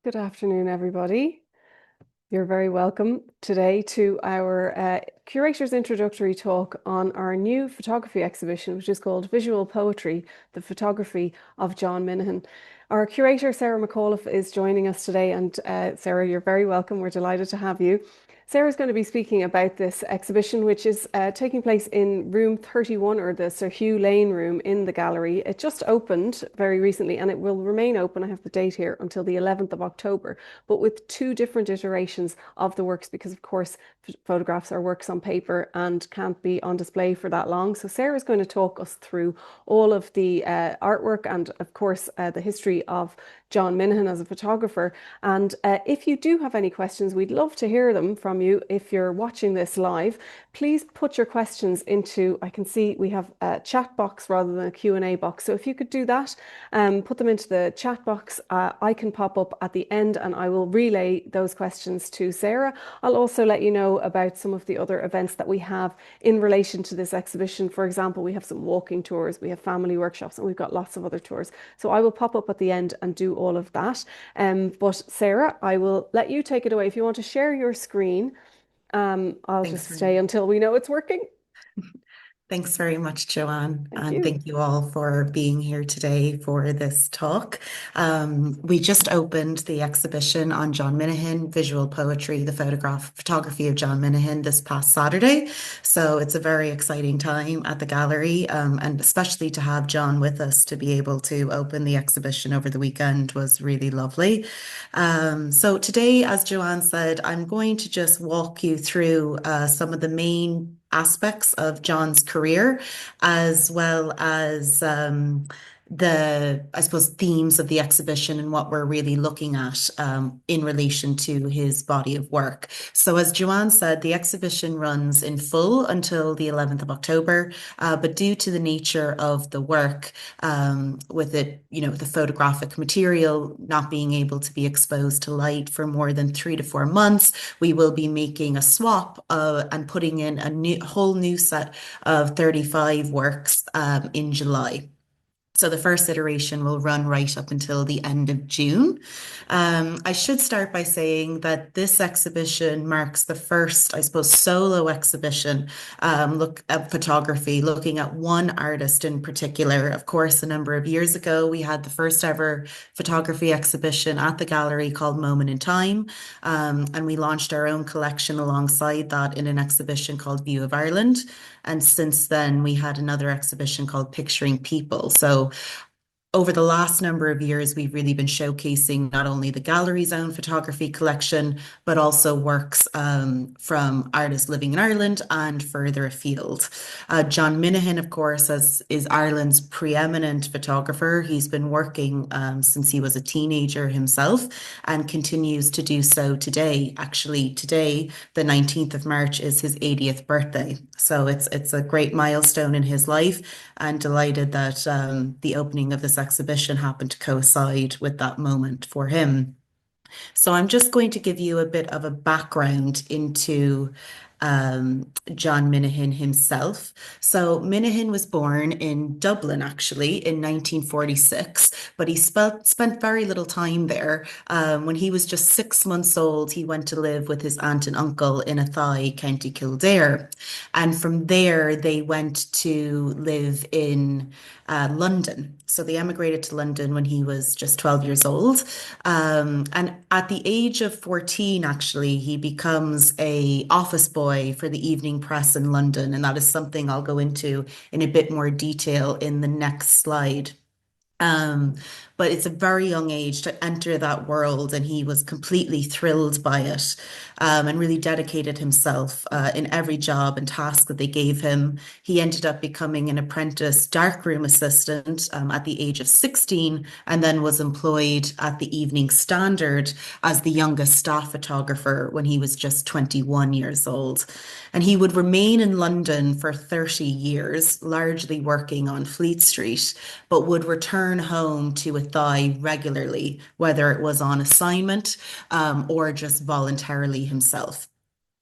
Good afternoon, everybody. You're very welcome today to our Curator's Introductory talk on our new photography exhibition, which is called Visual Poetry, the Photography of John Minihan. Our curator, Sarah McAuliffe, is joining us today, and Sarah, you're very welcome. We're delighted to have you. Sarah's going to be speaking about this exhibition, which is taking place in room 31, or the Sir Hugh Lane room in the gallery. It just opened very recently and it will remain open, I have the date here, until the 11th of October, but with two different iterations of the works because, of course, photographs are works on paper and can't be on display for that long. So Sarah's going to talk us through all of the artwork and, of course, the history of John Minihan as a photographer. And if you do have any questions, we'd love to hear them from you. If you're watching this live, please put your questions into, I can see we have a chat box rather than a Q&A box. So if you could do that, put them into the chat box. I can pop up at the end and I will relay those questions to Sarah. I'll also let you know about some of the other events that we have in relation to this exhibition. For example, we have some walking tours, we have family workshops, and we've got lots of other tours. So I will pop up at the end and do all of that. But Sarah, I will let you take it away. If you want to share your screen, I'll Thanks just very, stay until we know it's working. thanks very much, Joanne, Thank and you. thank you all for being here today for this talk. We just opened the exhibition on John Minihan, Visual Poetry, the photography of John Minihan this past Saturday. So it's a very exciting time at the gallery, and especially to have John with us to be able to open the exhibition over the weekend was really lovely. So today, as Joanne said, I'm going to just walk you through some of the main aspects of John's career, as well as I suppose, themes of the exhibition and what we're really looking at in relation to his body of work. So, as Joanne said, the exhibition runs in full until the 11th of October, but due to the nature of the work, with it, the photographic material not being able to be exposed to light for more than 3 to 4 months, we will be making a swap and putting in a whole new set of 35 works in July. So the first iteration will run right up until the end of June. I should start by saying that this exhibition marks the first, I suppose, solo exhibition look at photography, looking at one artist in particular. Of course, a number of years ago, we had the first ever photography exhibition at the gallery called Moment in Time, and we launched our own collection alongside that in an exhibition called View of Ireland. And since then, we had another exhibition called Picturing People. So over the last number of years, we've really been showcasing not only the gallery's own photography collection, but also works from artists living in Ireland and further afield. John Minihan, of course, is Ireland's preeminent photographer. He's been working since he was a teenager himself and continues to do so today. Actually, today, the 19th of March, is his 80th birthday. So it's a great milestone in his life, and delighted that the opening of this exhibition happened to coincide with that moment for him. So I'm just going to give you a bit of a background into John Minihan himself. So Minihan was born in Dublin, actually, in 1946, but he spent very little time there. When he was just 6 months old, he went to live with his aunt and uncle in Athy, County Kildare. And from there, they went to live in London. So they emigrated to London when he was just 12 years old. And at the age of 14, actually, he becomes a office boy for the evening press in London. And that is something I'll go into in a bit more detail in the next slide. Um, but it's a very young age to enter that world, and he was completely thrilled by it, and really dedicated himself in every job and task that they gave him. He ended up becoming an apprentice darkroom assistant at the age of 16, and then was employed at the Evening Standard as the youngest staff photographer when he was just 21 years old. And he would remain in London for 30 years, largely working on Fleet Street, but would return home to Athy regularly, whether it was on assignment or just voluntarily himself.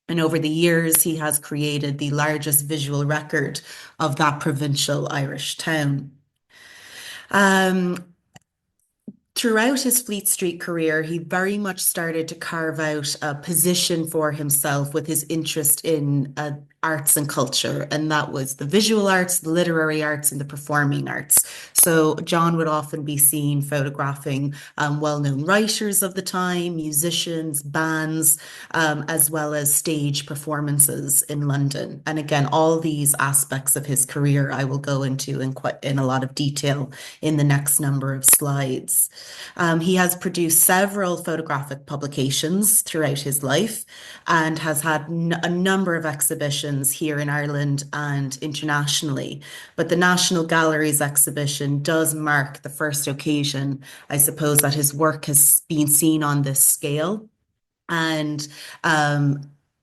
And over the years, he has created the largest visual record of that provincial Irish town. Um, throughout his Fleet Street career, he very much started to carve out a position for himself with his interest in arts and culture, and that was the visual arts, the literary arts, and the performing arts. So John would often be seen photographing well-known writers of the time, musicians, bands, as well as stage performances in London. And again, all these aspects of his career I will go into in a lot of detail in the next number of slides. He has produced several photographic publications throughout his life and has had a number of exhibitions here in Ireland and internationally. But the National Gallery's exhibition does mark the first occasion, I suppose, that his work has been seen on this scale and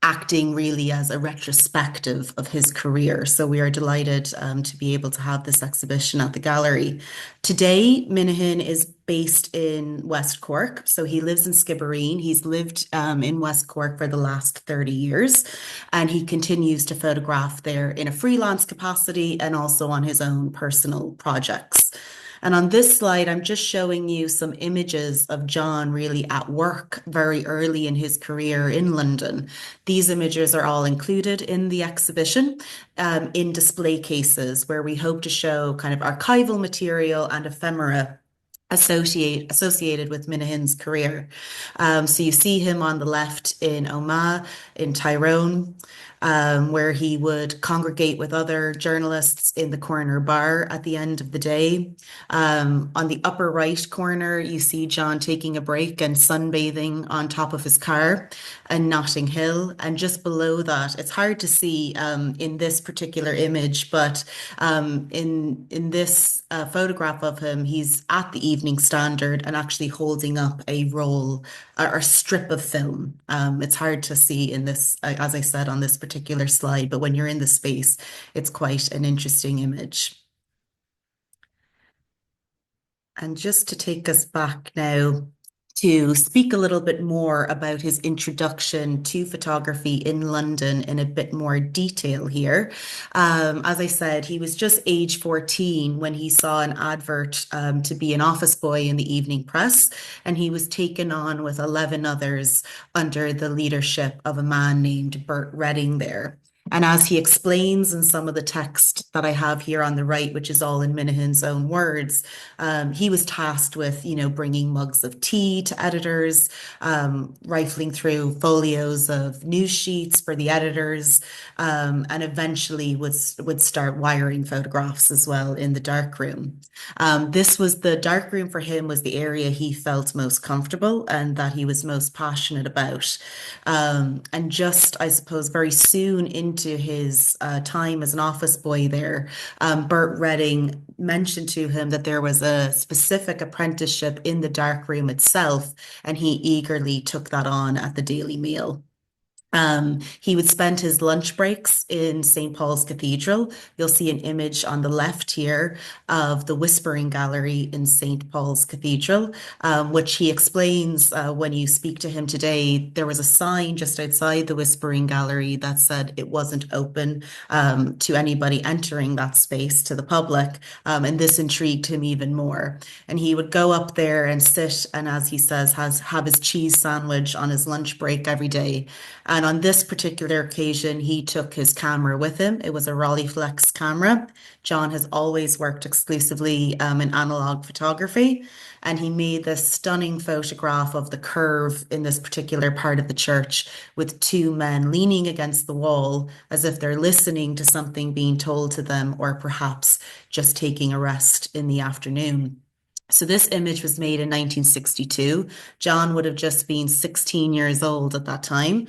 acting really as a retrospective of his career. So we are delighted to be able to have this exhibition at the gallery. Today, Minihan is based in West Cork. So he lives in Skibbereen. He's lived in West Cork for the last 30 years, and he continues to photograph there in a freelance capacity and also on his own personal projects. And on this slide, I'm just showing you some images of John really at work very early in his career in London. These images are all included in the exhibition in display cases where we hope to show kind of archival material and ephemera associated with Minihan's career. So you see him on the left in Omagh, in Tyrone, where he would congregate with other journalists in the corner bar at the end of the day. On the upper right corner, you see John taking a break and sunbathing on top of his car in Notting Hill. And just below that, it's hard to see in this particular image, but in this photograph of him, he's at the Evening Standard and actually holding up a roll or strip of film. It's hard to see in this, as I said, on this particular slide, but when you're in the space, it's quite an interesting image. And just to take us back now to speak a little bit more about his introduction to photography in London in a bit more detail here. As I said, he was just age 14 when he saw an advert to be an office boy in the evening press, and he was taken on with 11 others under the leadership of a man named Bert Redding there. And as he explains in some of the text that I have here on the right, which is all in Minihan's own words, he was tasked with, bringing mugs of tea to editors, rifling through folios of news sheets for the editors, and eventually would start wiring photographs as well in the darkroom. The darkroom for him was the area he felt most comfortable and that he was most passionate about. And just, I suppose, very soon into his time as an office boy there, Bert Redding mentioned to him that there was a specific apprenticeship in the darkroom itself, and he eagerly took that on at the Daily Mail. He would spend his lunch breaks in St. Paul's Cathedral. You'll see an image on the left here of the Whispering Gallery in St. Paul's Cathedral, which he explains when you speak to him today. There was a sign just outside the Whispering Gallery that said it wasn't open to anybody entering that space to the public, and this intrigued him even more. And he would go up there and sit, and as he says, have his cheese sandwich on his lunch break every day. And on this particular occasion, he took his camera with him. It was a Rolleiflex camera. John has always worked exclusively in analog photography, and he made this stunning photograph of the curve in this particular part of the church with two men leaning against the wall as if they're listening to something being told to them, or perhaps just taking a rest in the afternoon. So this image was made in 1962. John would have just been 16 years old at that time.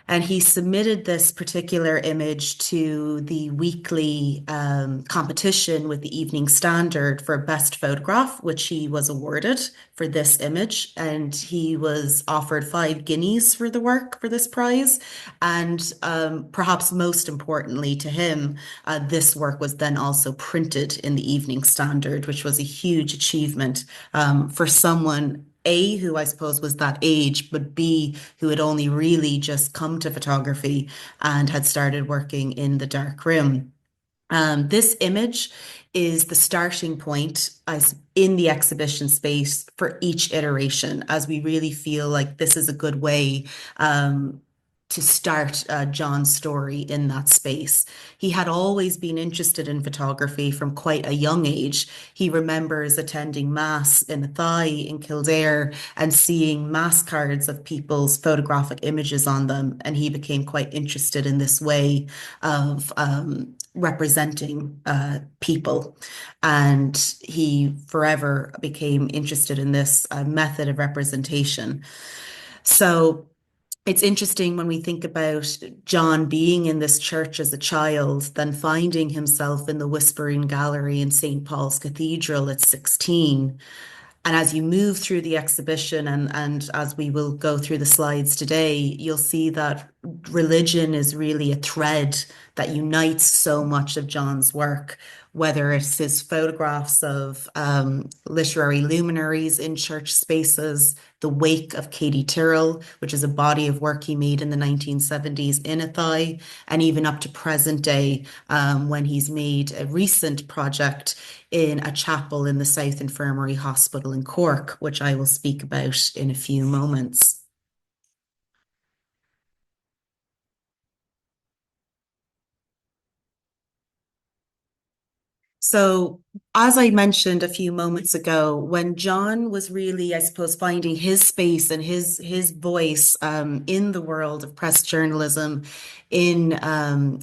And he submitted this particular image to the weekly competition with the Evening Standard for Best Photograph, which he was awarded for this image. And he was offered 5 guineas for the work for this prize. And perhaps most importantly to him, this work was then also printed in the Evening Standard, which was a huge achievement for someone A, who I suppose was that age, but B, who had only really just come to photography and had started working in the dark room. This image is the starting point in the exhibition space for each iteration, as we really feel like this is a good way to start John's story in that space. He had always been interested in photography from quite a young age. He remembers attending mass in Athy in Kildare and seeing mass cards of people's photographic images on them, and he became quite interested in this way of representing people. And he forever became interested in this method of representation. So it's interesting when we think about John being in this church as a child, then finding himself in the Whispering Gallery in St. Paul's Cathedral at 16. And as you move through the exhibition, and as we will go through the slides today, you'll see that religion is really a thread that unites so much of John's work, whether it's his photographs of literary luminaries in church spaces, the Wake of Katie Tyrrell, which is a body of work he made in the 1970s in Athy, and even up to present day, when he's made a recent project in a chapel in the South Infirmary Hospital in Cork, which I will speak about in a few moments. So, as I mentioned a few moments ago, when John was really, I suppose, finding his space and his voice in the world of press journalism in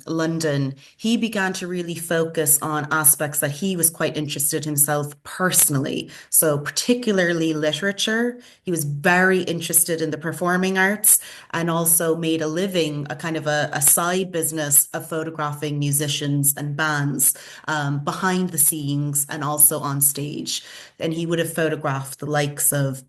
London, he began to really focus on aspects that he was quite interested himself personally. So, particularly literature. He was very interested in the performing arts and also made a living, a kind of a side business of photographing musicians and bands behind the scenes and also on stage. And he would have photographed the likes of,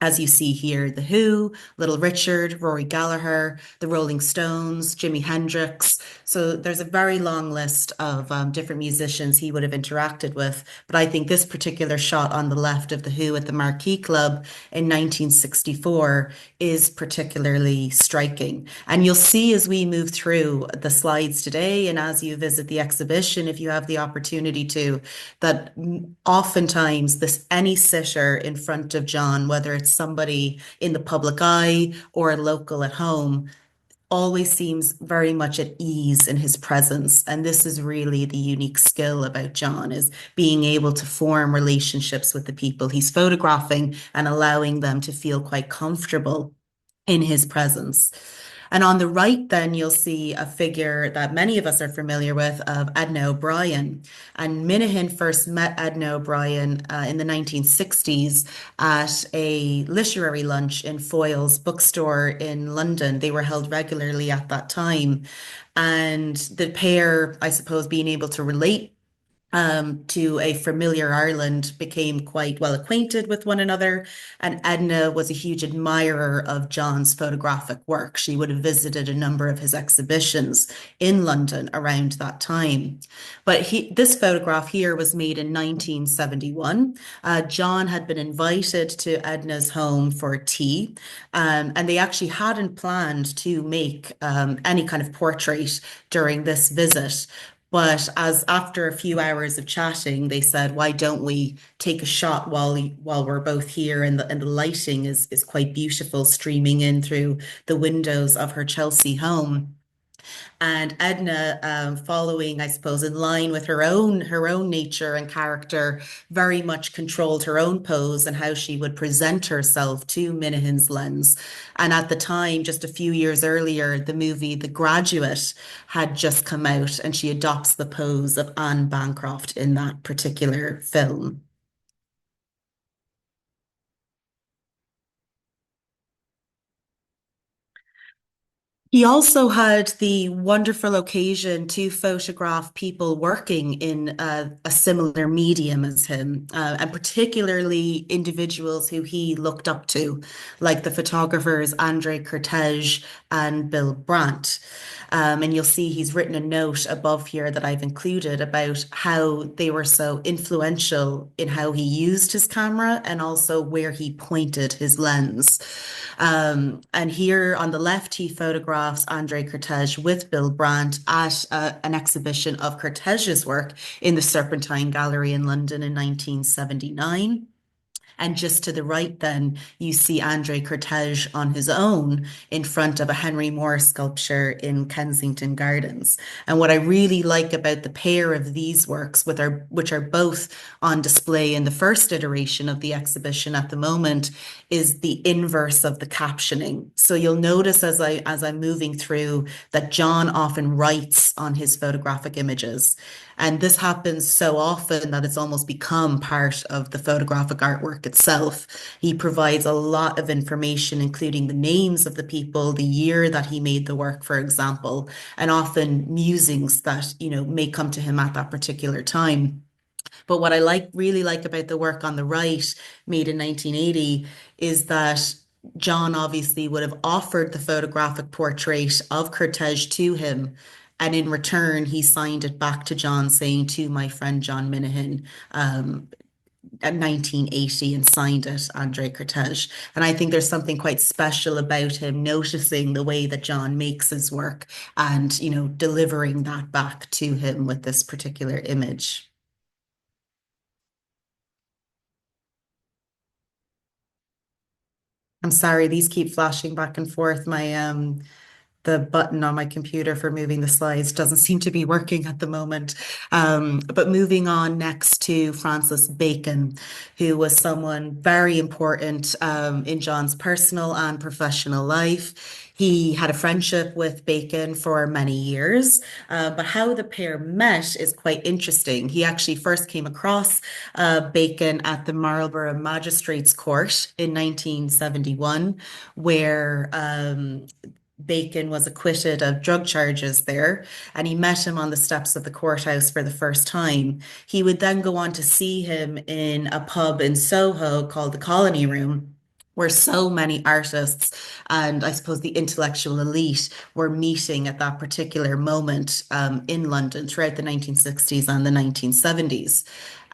as you see here, The Who, Little Richard, Rory Gallagher, The Rolling Stones, Jimi Hendrix. So there's a very long list of different musicians he would have interacted with. But I think this particular shot on the left of The Who at the Marquee Club in 1964 is particularly striking. And you'll see as we move through the slides today and as you visit the exhibition, if you have the opportunity to, that oftentimes this any sitter in front of John, whether it's somebody in the public eye or a local at home, always seems very much at ease in his presence. And this is really the unique skill about John, is being able to form relationships with the people he's photographing and allowing them to feel quite comfortable in his presence. And on the right, then you'll see a figure that many of us are familiar with of Edna O'Brien. And Minihan first met Edna O'Brien in the 1960s at a literary lunch in Foyle's bookstore in London. They were held regularly at that time. And the pair, I suppose, being able to relate to a familiar Ireland, became quite well acquainted with one another. And Edna was a huge admirer of John's photographic work. She would have visited a number of his exhibitions in London around that time. But this photograph here was made in 1971. John had been invited to Edna's home for tea, and they actually hadn't planned to make any kind of portrait during this visit. But as after a few hours of chatting, they said, "Why don't we take a shot while we're both here?" And the lighting is quite beautiful, streaming in through the windows of her Chelsea home. And Edna, following, I suppose, in line with her own nature and character, very much controlled her own pose and how she would present herself to Minahan's lens. And at the time, just a few years earlier, the movie The Graduate had just come out, and she adopts the pose of Anne Bancroft in that particular film. He also had the wonderful occasion to photograph people working in a similar medium as him, and particularly individuals who he looked up to, like the photographers Andre Kertész and Bill Brandt. And you'll see he's written a note above here that I've included about how they were so influential in how he used his camera and also where he pointed his lens. And here on the left, he photographed photographs Andre Cortege with Bill Brandt at an exhibition of Cortege's work in the Serpentine Gallery in London in 1979. And just to the right, then, you see Andre Cortege on his own in front of a Henry Moore sculpture in Kensington Gardens. And what I really like about the pair of these works, which are both on display in the first iteration of the exhibition at the moment, is the inverse of the captioning. So you'll notice as I'm moving through that John often writes on his photographic images. And this happens so often that it's almost become part of the photographic artwork itself. He provides a lot of information, including the names of the people, the year that he made the work, for example, and often musings that, may come to him at that particular time. But what I really like about the work on the right, made in 1980, is that John obviously would have offered the photographic portrait of Cortege to him. And in return, he signed it back to John, saying, "To my friend John Minihan," at 1980, and signed it, Andre Cortege. And I think there's something quite special about him noticing the way that John makes his work and, delivering that back to him with this particular image. I'm sorry, these keep flashing back and forth. The button on my computer for moving the slides doesn't seem to be working at the moment. But moving on next to Francis Bacon, who was someone very important in John's personal and professional life. He had a friendship with Bacon for many years, but how the pair met is quite interesting. He actually first came across Bacon at the Marlborough Magistrates Court in 1971, where Bacon was acquitted of drug charges there, and he met him on the steps of the courthouse for the first time. He would then go on to see him in a pub in Soho called the Colony Room, where so many artists and I suppose the intellectual elite were meeting at that particular moment in London throughout the 1960s and the 1970s.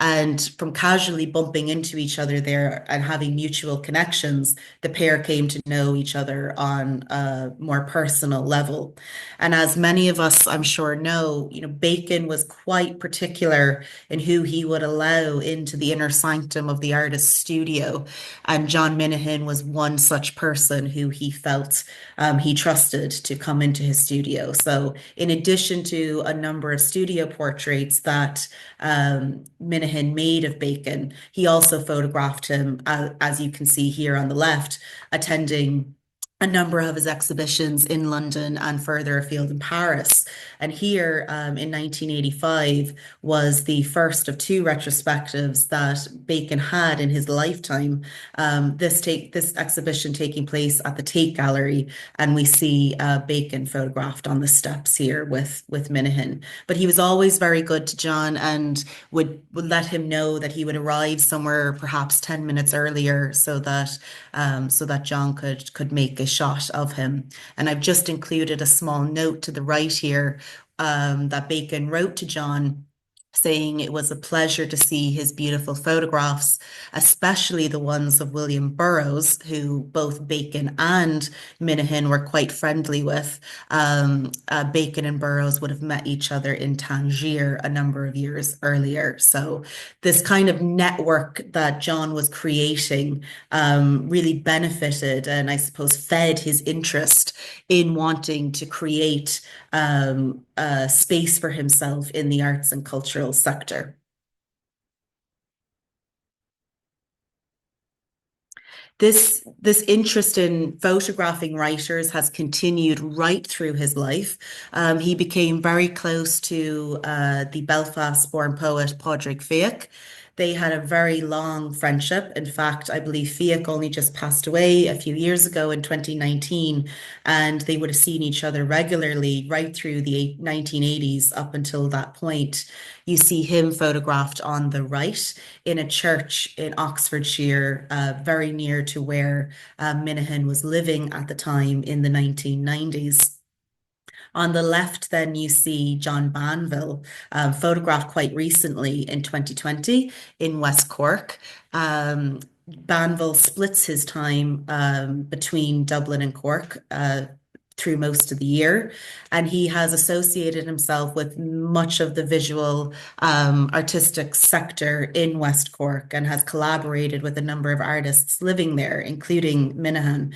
And from casually bumping into each other there and having mutual connections, the pair came to know each other on a more personal level. And as many of us, I'm sure, know, Bacon was quite particular in who he would allow into the inner sanctum of the artist's studio. And John Minihan was one such person who he felt he trusted to come into his studio. So, in addition to a number of studio portraits that Minihan made of Bacon, he also photographed him, as you can see here on the left, attending a number of his exhibitions in London and further afield in Paris. And here in 1985 was the first of two retrospectives that Bacon had in his lifetime. This exhibition taking place at the Tate Gallery, and we see Bacon photographed on the steps here with Minihan. But he was always very good to John and would let him know that he would arrive somewhere perhaps 10 minutes earlier so that John could make a shot of him. And I've just included a small note to the right here that Bacon wrote to John, saying it was a pleasure to see his beautiful photographs, especially the ones of William Burroughs, who both Bacon and Minihan were quite friendly with. Bacon and Burroughs would have met each other in Tangier a number of years earlier. So this kind of network that John was creating really benefited and I suppose fed his interest in wanting to create space for himself in the arts and cultural sector. This interest in photographing writers has continued right through his life. He became very close to the Belfast-born poet Padraig Fiach. They had a very long friendship. In fact, I believe Fiach only just passed away a few years ago in 2019, and they would have seen each other regularly right through the 1980s up until that point. You see him photographed on the right in a church in Oxfordshire, very near to where Minihan was living at the time in the 1990s. On the left, then you see John Banville, photographed quite recently in 2020 in West Cork. Banville splits his time between Dublin and Cork through most of the year. And he has associated himself with much of the visual artistic sector in West Cork and has collaborated with a number of artists living there, including Minihan.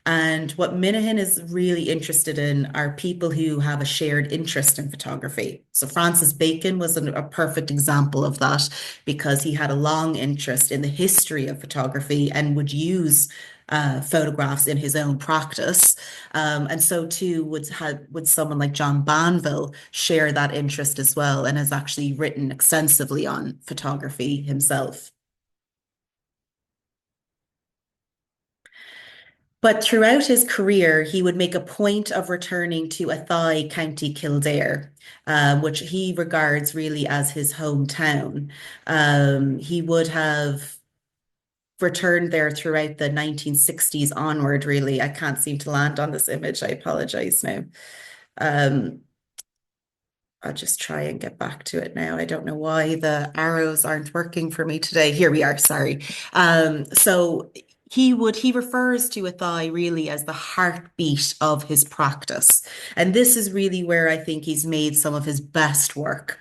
And what Minihan is really interested in are people who have a shared interest in photography. So Francis Bacon was a perfect example of that because he had a long interest in the history of photography and would use photographs in his own practice. And so too would someone like John Banville share that interest as well and has actually written extensively on photography himself. But throughout his career, he would make a point of returning to Athy, County Kildare, which he regards really as his hometown. He would have returned there throughout the 1960s onward, really. I can't seem to land on this image. I apologize now. Um, I'll just try and get back to it now. I don't know why the arrows aren't working for me today. Here we are, sorry. So he refers to Athy really as the heartbeat of his practice. And this is really where I think he's made some of his best work.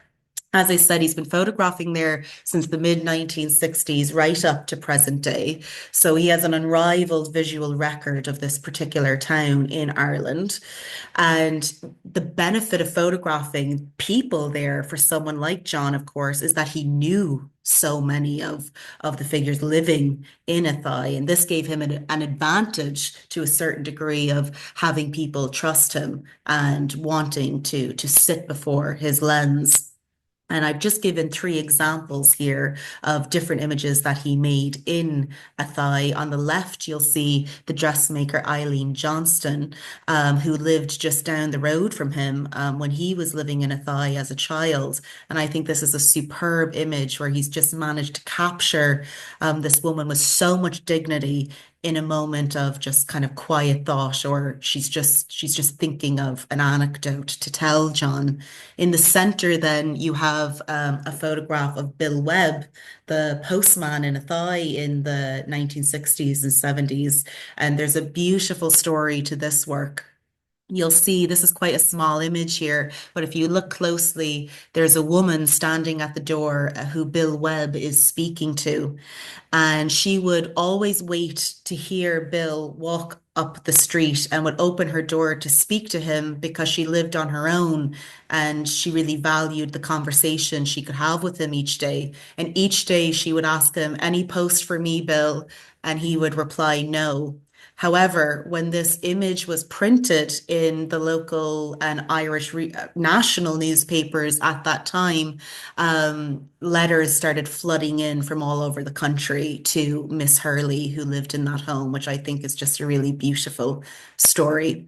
As I said, he's been photographing there since the mid 1960s, right up to present day. So he has an unrivaled visual record of this particular town in Ireland. And the benefit of photographing people there for someone like John, of course, is that he knew so many of the figures living in Athy. And this gave him an advantage to a certain degree of having people trust him and wanting to sit before his lens. And I've just given three examples here of different images that he made in Athy. On the left, you'll see the dressmaker Eileen Johnston, who lived just down the road from him when he was living in Athy as a child. And I think this is a superb image where he's just managed to capture this woman with so much dignity in a moment of just kind of quiet thought, or she's just thinking of an anecdote to tell John. In the center, then you have a photograph of Bill Webb, the postman in Athy in the 1960s and 70s. And there's a beautiful story to this work. You'll see this is quite a small image here, but if you look closely, there's a woman standing at the door who Bill Webb is speaking to. And she would always wait to hear Bill walk up the street and would open her door to speak to him because she lived on her own and she really valued the conversation she could have with him each day. And each day she would ask him, "Any post for me, Bill?" And he would reply, "No." However, when this image was printed in the local and Irish national newspapers at that time, letters started flooding in from all over the country to Miss Hurley, who lived in that home, which I think is just a really beautiful story.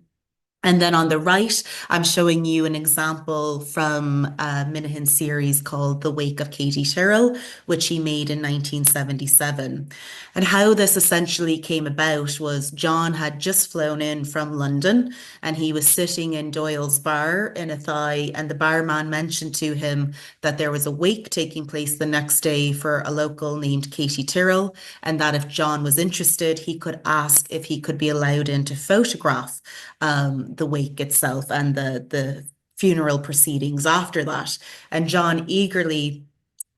And then on the right, I'm showing you an example from a Minihan series called The Wake of Katie Tyrrell, which he made in 1977. And how this essentially came about was John had just flown in from London and he was sitting in Doyle's bar in Athy, and the barman mentioned to him that there was a wake taking place the next day for a local named Katie Tyrrell, and that if John was interested, he could ask if he could be allowed in to photograph the wake itself and the funeral proceedings after that. And John eagerly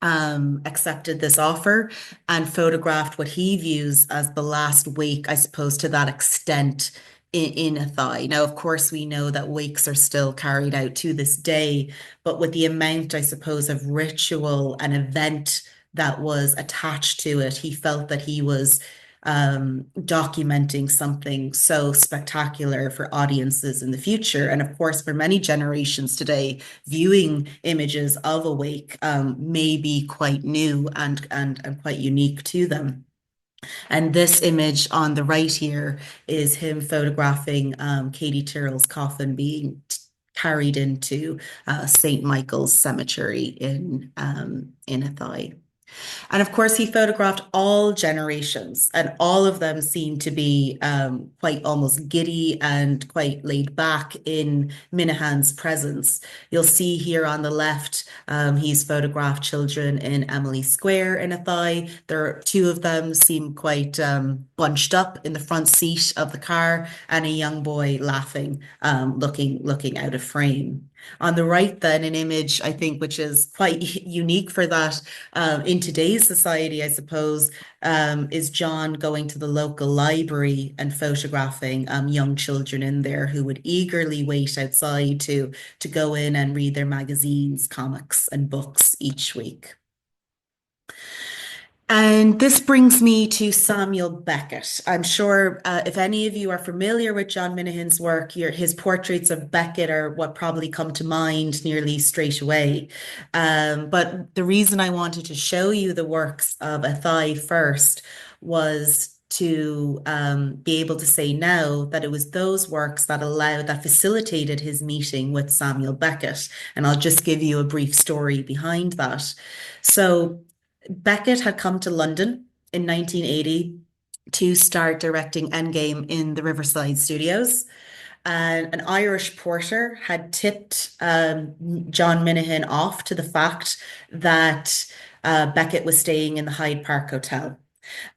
accepted this offer and photographed what he views as the last wake, I suppose, to that extent in Athy. Now, of course, we know that wakes are still carried out to this day, but with the amount, I suppose, of ritual and event that was attached to it, he felt that he was documenting something so spectacular for audiences in the future. And of course, for many generations today, viewing images of a wake may be quite new and quite unique to them. And this image on the right here is him photographing Katie Tyrrell's coffin being carried into St. Michael's Cemetery in Athy. And of course, he photographed all generations, and all of them seem to be quite almost giddy and quite laid back in Minihan's presence. You'll see here on the left, he's photographed children in Emily Square in Athy. There are two of them seem quite bunched up in the front seat of the car, and a young boy laughing, looking out of frame. On the right, then, an image I think which is quite unique for that in today's society, I suppose, is John going to the local library and photographing young children in there who would eagerly wait outside to go in and read their magazines, comics, and books each week. And this brings me to Samuel Beckett. I'm sure if any of you are familiar with John Minihan's work, his portraits of Beckett are what probably come to mind nearly straight away. But the reason I wanted to show you the works of Athy first was to be able to say now that it was those works that facilitated his meeting with Samuel Beckett. And I'll just give you a brief story behind that. So Beckett had come to London in 1980 to start directing Endgame in the Riverside studios. And an Irish porter had tipped John Minihan off to the fact that Beckett was staying in the Hyde Park Hotel.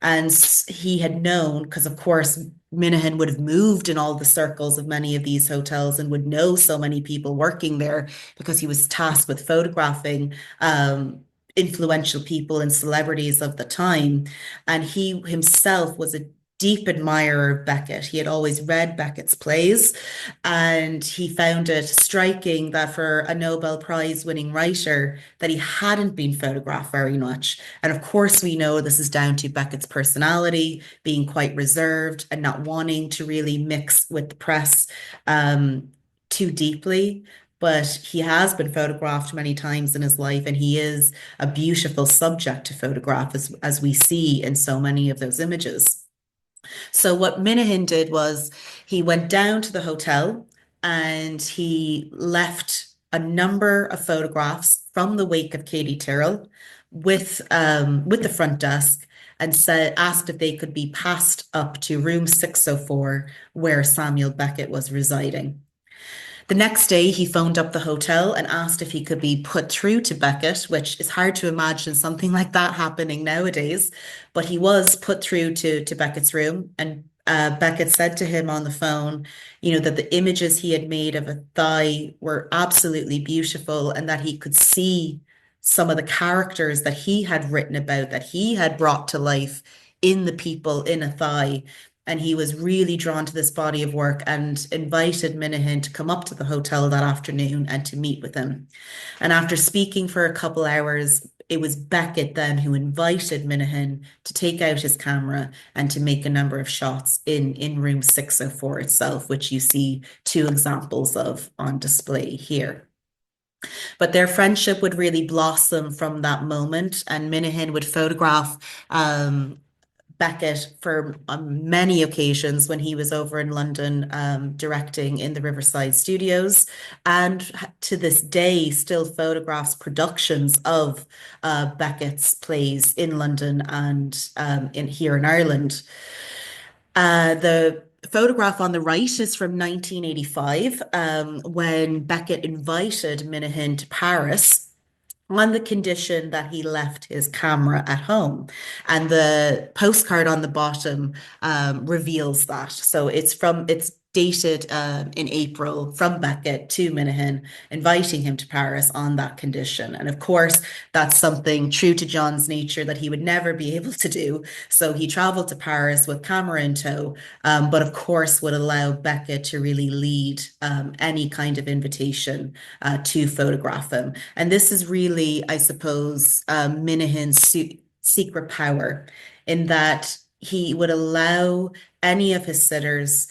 And he had known, because of course, Minahan would have moved in all the circles of many of these hotels and would know so many people working there because he was tasked with photographing influential people and celebrities of the time. And he himself was a deep admirer of Beckett. He had always read Beckett's plays, and he found it striking that for a Nobel Prize winning writer that he hadn't been photographed very much. And of course, we know this is down to Beckett's personality, being quite reserved and not wanting to really mix with the press too deeply. But he has been photographed many times in his life, and he is a beautiful subject to photograph, as we see in so many of those images. So what Minihan did was he went down to the hotel and he left a number of photographs from the wake of Katie Tyrrell with the front desk and asked if they could be passed up to room 604 where Samuel Beckett was residing. The next day, he phoned up the hotel and asked if he could be put through to Beckett, which is hard to imagine something like that happening nowadays. But he was put through to Beckett's room, and Beckett said to him on the phone, that the images he had made of a thigh were absolutely beautiful and that he could see some of the characters that he had written about, that he had brought to life in the people in a thigh. And he was really drawn to this body of work and invited Minihan to come up to the hotel that afternoon and to meet with him. And after speaking for a couple hours, it was Beckett then who invited Minihan to take out his camera and to make a number of shots in room 604 itself, which you see two examples of on display here. But their friendship would really blossom from that moment, and Minihan would photograph Beckett for many occasions when he was over in London directing in the Riverside studios, and to this day still photographs productions of Beckett's plays in London and here in Ireland. The photograph on the right is from 1985, when Beckett invited Minihan to Paris on the condition that he left his camera at home. And the postcard on the bottom reveals that. So it's dated in April from Beckett to Minihan, inviting him to Paris on that condition. And of course, that's something true to John's nature that he would never be able to do. So he traveled to Paris with camera in tow, but of course would allow Beckett to really lead any kind of invitation to photograph him. And this is really, I suppose, Minihan's secret power in that he would allow any of his sitters,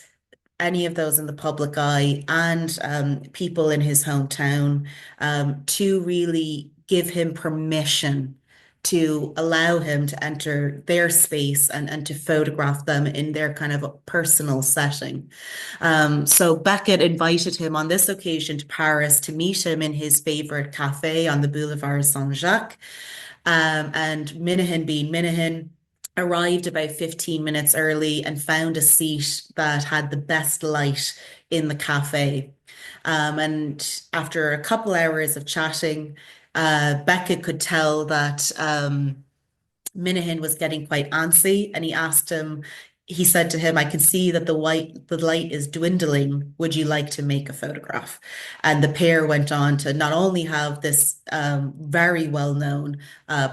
any of those in the public eye, and people in his hometown to really give him permission to allow him to enter their space and to photograph them in their kind of personal setting. So Beckett invited him on this occasion to Paris to meet him in his favorite cafe on the Boulevard Saint-Jacques. And Minihan, being Minihan, arrived about 15 minutes early and found a seat that had the best light in the cafe. And after a couple hours of chatting, Beckett could tell that Minihan was getting quite antsy, and he said to him, I can see that the light is dwindling. Would you like to make a photograph? And the pair went on to not only have this very well-known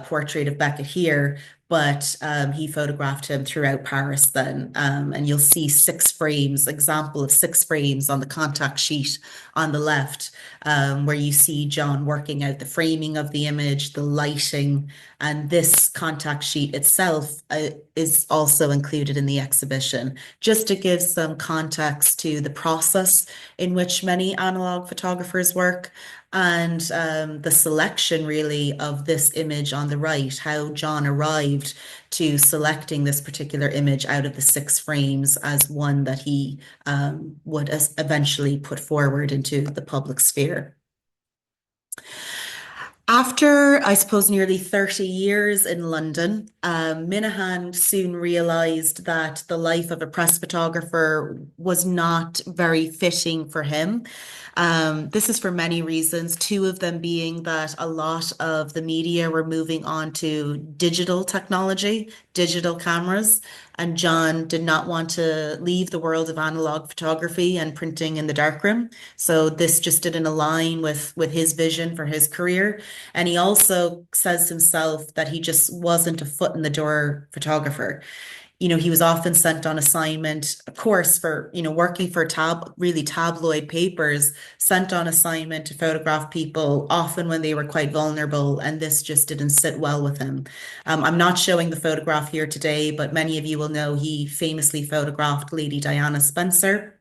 portrait of Beckett here, but he photographed him throughout Paris then. And you'll see 6 frames, example of 6 frames on the contact sheet on the left, where you see John working out the framing of the image, the lighting, and this contact sheet itself is also included in the exhibition, just to give some context to the process in which many analog photographers work, and the selection really of this image on the right, how John arrived to selecting this particular image out of the 6 frames as one that he would eventually put forward into the public sphere. After, I suppose, nearly 30 years in London, Minihan soon realized that the life of a press photographer was not very fitting for him. This is for many reasons, 2 of them being that a lot of the media were moving on to digital technology, digital cameras, and John did not want to leave the world of analog photography and printing in the darkroom. So this just didn't align with his vision for his career. And he also says himself that he just wasn't a foot in the door photographer. He was often sent on assignment, of course, for, working for really tabloid papers, sent on assignment to photograph people, often when they were quite vulnerable, and this just didn't sit well with him. I'm not showing the photograph here today, but many of you will know he famously photographed Lady Diana Spencer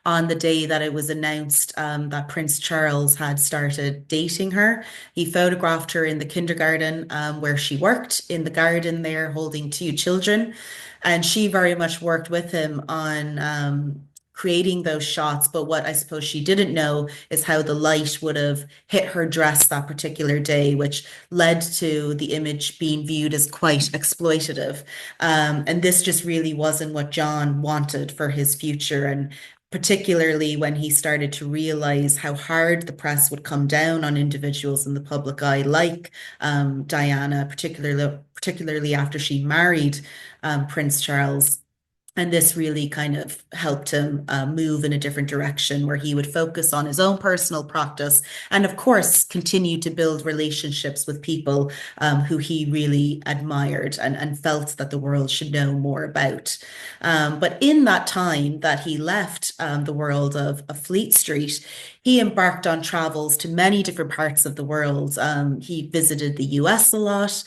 on the day that it was announced that Prince Charles had started dating her. He photographed her in the kindergarten where she worked, in the garden there, holding 2 children. And she very much worked with him on creating those shots. But what I suppose she didn't know is how the light would have hit her dress that particular day, which led to the image being viewed as quite exploitative. And this just really wasn't what John wanted for his future. And particularly when he started to realize how hard the press would come down on individuals in the public eye, like Diana, particularly after she married Prince Charles. And this really kind of helped him move in a different direction where he would focus on his own personal practice and, of course, continue to build relationships with people who he really admired and felt that the world should know more about. But in that time that he left the world of Fleet Street, he embarked on travels to many different parts of the world. He visited the US a lot.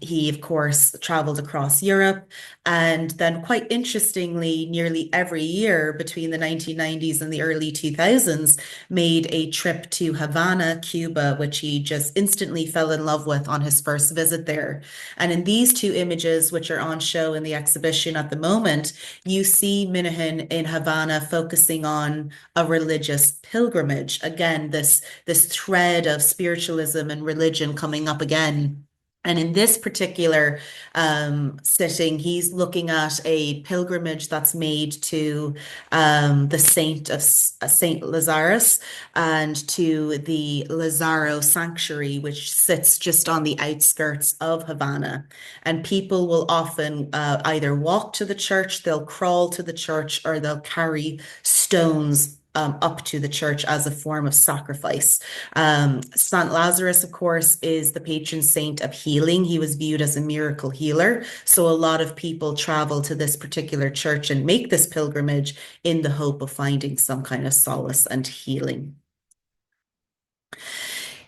He, of course, traveled across Europe. And then, quite interestingly, nearly every year between the 1990s and the early 2000s, made a trip to Havana, Cuba, which he just instantly fell in love with on his first visit there. And in these 2 images, which are on show in the exhibition at the moment, you see Minihan in Havana focusing on a religious pilgrimage. Again, this thread of spiritualism and religion coming up again. And in this particular sitting, he's looking at a pilgrimage that's made to the saint of Saint Lazarus and to the Lazaro Sanctuary, which sits just on the outskirts of Havana. And people will often either walk to the church, they'll crawl to the church, or they'll carry stones up to the church as a form of sacrifice. Saint Lazarus, of course, is the patron saint of healing. He was viewed as a miracle healer. So a lot of people travel to this particular church and make this pilgrimage in the hope of finding some kind of solace and healing.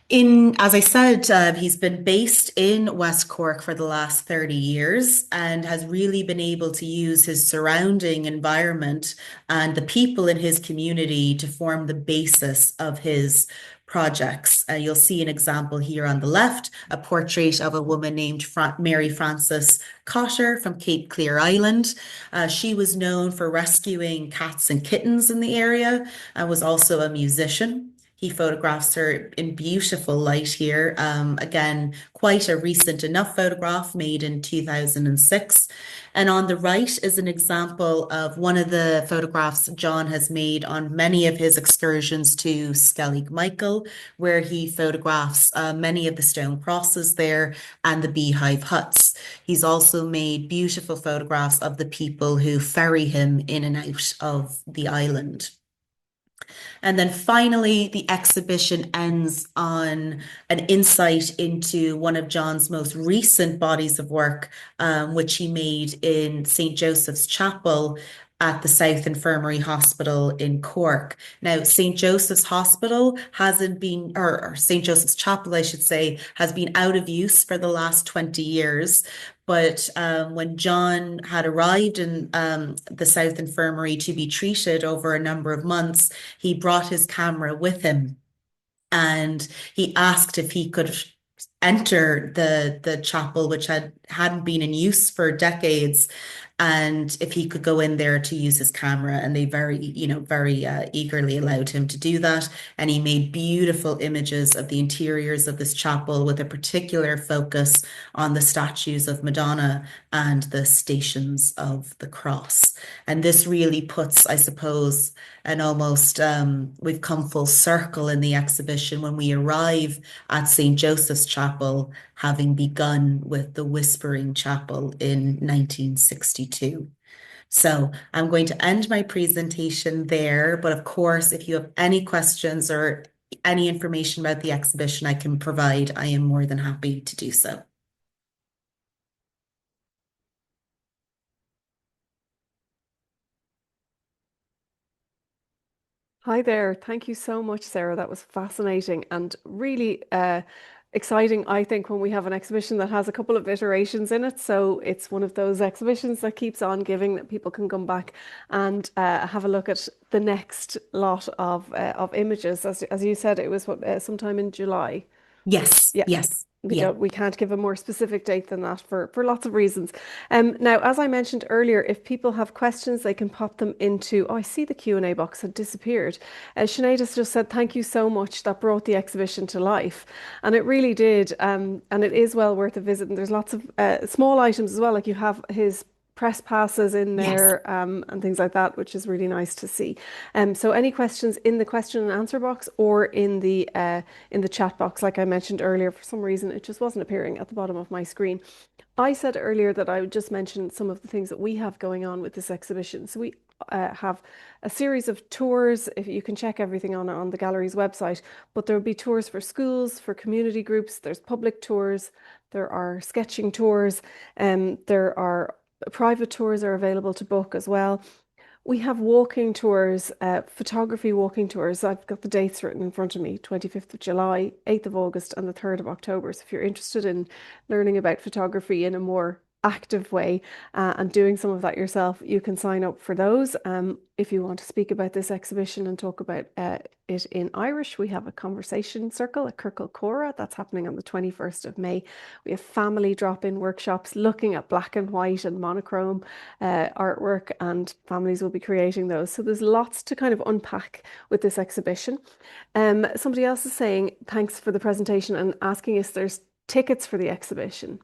As I said, he's been based in West Cork for the last 30 years and has really been able to use his surrounding environment and the people in his community to form the basis of his projects. You'll see an example here on the left, a portrait of a woman named Mary Frances Cotter from Cape Clear Island. She was known for rescuing cats and kittens in the area and was also a musician. He photographs her in beautiful light here. Again, quite a recent enough photograph made in 2006. And on the right is an example of one of the photographs John has made on many of his excursions to Skellig Michael, where he photographs many of the stone crosses there and the beehive huts. He's also made beautiful photographs of the people who ferry him in and out of the island. And then finally, the exhibition ends on an insight into one of John's most recent bodies of work, which he made in St. Joseph's Chapel at the South Infirmary Hospital in Cork. Now, St. Joseph's Hospital hasn't been, or St. Joseph's Chapel, I should say, has been out of use for the last 20 years. But when John had arrived in the South Infirmary to be treated over a number of months, he brought his camera with him and he asked if he could enter the chapel, which hadn't been in use for decades, and if he could go in there to use his camera. And they very eagerly allowed him to do that. And he made beautiful images of the interiors of this chapel with a particular focus on the statues of Madonna and the Stations of the Cross. And this really puts, I suppose, and almost we've come full circle in the exhibition when we arrive at St. Joseph's Chapel, having begun with the Whispering Chapel in 1962. So I'm going to end my presentation there, but of course, if you have any questions or any information about the exhibition I can provide, I am more than happy to do so. Hi there. Thank you so much, Sarah. That was fascinating and really exciting, I think, when we have an exhibition that has a couple of iterations in it. So it's one of those exhibitions that keeps on giving, that people can come back and have a look at the next lot of images. As you said, it was sometime in July. Yes, Yeah. yes, We yeah. don't, we can't give a more specific date than that for lots of reasons. Now, as I mentioned earlier, if people have questions, they can pop them into, oh, I see the Q&A box had disappeared. Sinead has just said, thank you so much. That brought the exhibition to life. And it really did. And it is well worth a visit. And there's lots of small items as well. Like you have his press passes in Yes. there and things like that, which is really nice to see. So any questions in the question and answer box or in the chat box, like I mentioned earlier, for some reason it just wasn't appearing at the bottom of my screen. I said earlier that I would just mention some of the things that we have going on with this exhibition. So we have a series of tours. If you can check everything on the gallery's website, but there will be tours for schools, for community groups. There's public tours. There are sketching tours, and there are private tours are available to book as well. We have walking tours, photography walking tours. I've got the dates written in front of me, 25th of July, 8th of August, and the 3rd of October. So if you're interested in learning about photography in a more active way and doing some of that yourself, you can sign up for those. If you want to speak about this exhibition and talk about it in Irish, we have a conversation circle at Circle Cora that's happening on the 21st of May. We have family drop-in workshops looking at black and white and monochrome artwork, and families will be creating those. So there's lots to kind of unpack with this exhibition. Somebody else is saying thanks for the presentation and asking if there's tickets for the exhibition.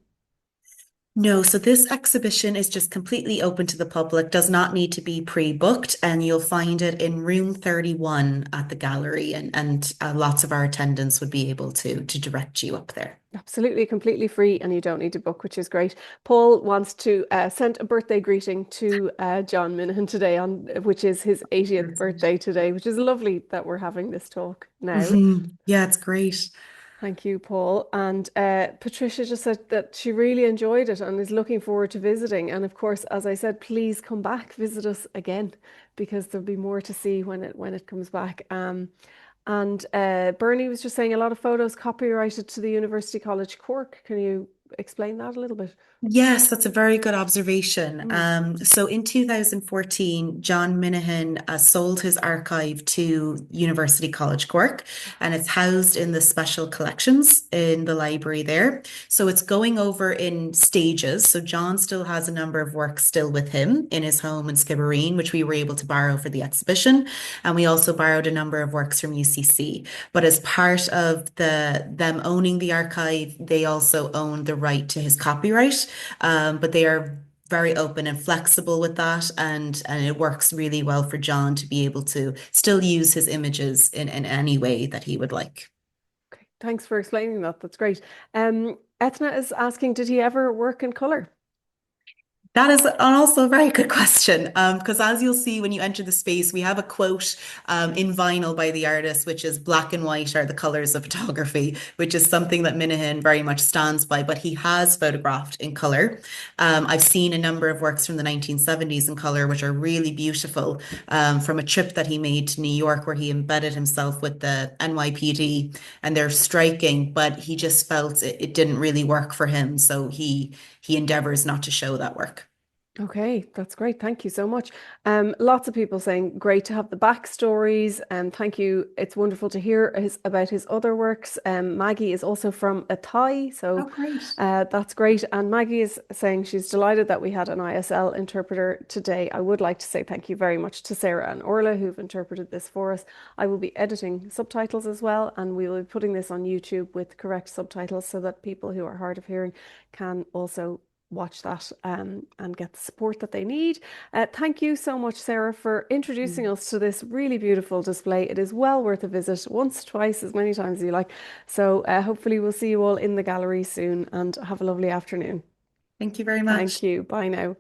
No, so this exhibition is just completely open to the public, does not need to be pre-booked, and you'll find it in room 31 at the gallery, and lots of our attendants would be able to direct you up there. Absolutely, completely free, and you don't need to book, which is great. Paul wants to send a birthday greeting to John Minihan today, which is his 80th birthday today, which is lovely that we're having this talk now. Yeah, it's great. Thank you, Paul. And Patricia just said that she really enjoyed it and is looking forward to visiting. And of course, as I said, please come back, visit us again, because there'll be more to see when it comes back. And Bernie was just saying a lot of photos copyrighted to the University College Cork. Can you explain that a little bit? Yes, that's a very good observation. Mm. So in 2014, John Minihan sold his archive to University College Cork, and it's housed in the special collections in the library there. So it's going over in stages. So John still has a number of works still with him in his home in Skibbereen, which we were able to borrow for the exhibition. And we also borrowed a number of works from UCC. But as part of them owning the archive, they also own the right to his copyright. But they are very open and flexible with that, and it works really well for John to be able to still use his images in any way that he would like. Okay, thanks for explaining that. That's great. Etna is asking, did he ever work in color? That is also a very good question. Because as you'll see when you enter the space, we have a quote in vinyl by the artist, which is black and white are the colors of photography, which is something that Minahan very much stands by. But he has photographed in color. I've seen a number of works from the 1970s in color, which are really beautiful, from a trip that he made to New York, where he embedded himself with the NYPD, and they're striking. But he just felt it didn't really work for him, so he endeavors not to show that work. Okay, that's great. Thank you so much. Lots of people saying great to have the backstories, and thank you. It's wonderful to hear about his other works. Maggie is also from Athy, Oh, so great. that's great. And Maggie is saying she's delighted that we had an ISL interpreter today. I would like to say thank you very much to Sarah and Orla who've interpreted this for us. I will be editing subtitles as well, and we will be putting this on YouTube with correct subtitles so that people who are hard of hearing can also watch that and get the support that they need. Thank you so much, Sarah, for introducing us to this really beautiful display. It is well worth a visit once, twice, as many times as you like. So hopefully we'll see you all in the gallery soon and have a lovely afternoon. Thank you very much. Thank you. Bye now.